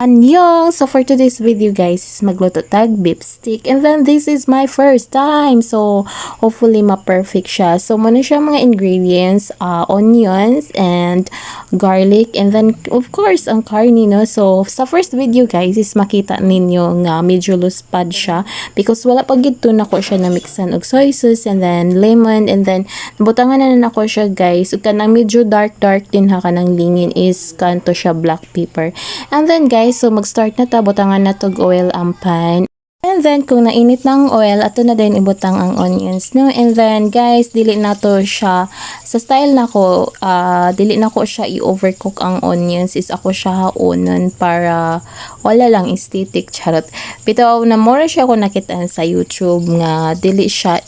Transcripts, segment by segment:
Annyeong! So for today's video guys, is magluto tag beef stick, and then this is my first time, so hopefully ma-perfect siya. So muna siya mga ingredients, onions and garlic, and then of course ang karni, no? So sa first video guys is makita ninyo nga medyo loose pad siya because wala pa gid to nako siya na mixan og soy sauce and then lemon, and then butangan na nako siya guys ug kanang medyo dark din ha, kanang lingin is kanto siya black pepper. And then guys, so mag-start na ta, butangan na tog oil ang pan. And then kung nainit na ang oil, ato na din ibutang ang onions, no? And then guys, dili na to siya sa style nako, dili na ko siya i-overcook ang onions, is ako siya haonon para wala lang aesthetic, charot. Bitaw na more siya ko nakita sa YouTube nga dili siya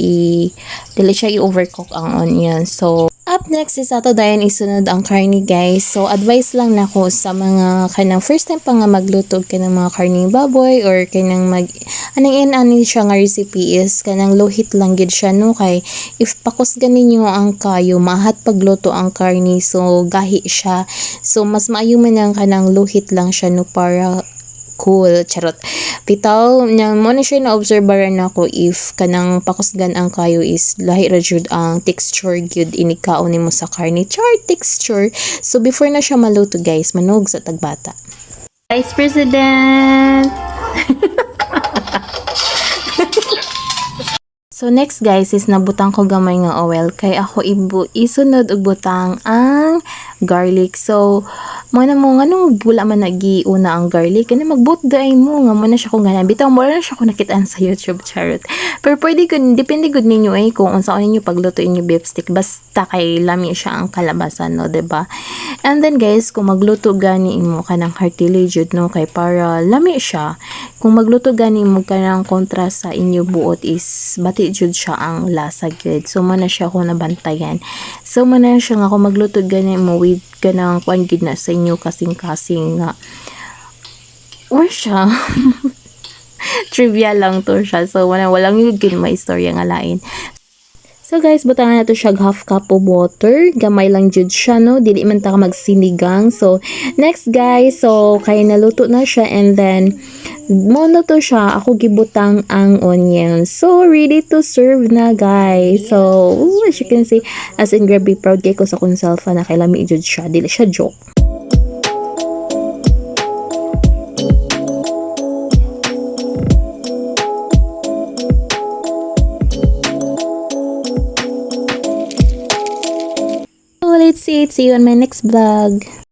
i-overcook ang onions. So up next is ato dayon isunod ang karni guys. So advice lang nako sa mga kanang first time pa nga magluto kanang mga karning baboy or kanang anong ani siya nga recipe is kanang low heat lang gid siya, no? Kay if pakusgan ninyo ang kayo mahat pagluto ang karni, so gahi siya. So mas maayo man ang kanang low heat lang siya, no, para cool, charot. Bitaw mo na siya na obserbaran ako if kanang pakusgan ang kayo is lahi ra jud ang texture gyud inikaon nimo sa karni, texture. So before na siya maluto guys, manog sa tagbata. Vice President. So next guys is nabutang ko gamay nga oil kay ako isunod og butang ang garlic. So mo na mo nganong bula man nagiuna ang garlic kani magbutday mo nga mo na siya ko ngana bitaw mo na siya ko nakitaan sa YouTube, charot. Pero pwede gud depende gud ninyo kung unsa ninyo pagluto inyo beef stick, basta kay lami siya ang kalabasan, no, diba? And then guys, kung magluto gani mo kanang heartily jud, no, kay para lami siya. Kung magluto gani mo kanang kontra sa inyo buot is bati jud siya ang lasa gyud. So mo na siya ko nabantayan. So mo na siya nga kung magluto gani mo with kanang kwan gid na sa inyo kasing-kasing nga or siya. Trivia lang to siya. So walang yun gid may istorya nga lain. So guys, butangan na to siya half cup of water. Gamay lang jud siya, no? Dili man ta magsinigang. So next guys, so kay naluto na siya, and then mono to siya, ako gibutang ang onions. So ready to serve na guys. So as you can see, as in grabe proud kay ko sa kung self na kay lami jud siya. Dili siya joke. Let's see you on my next vlog.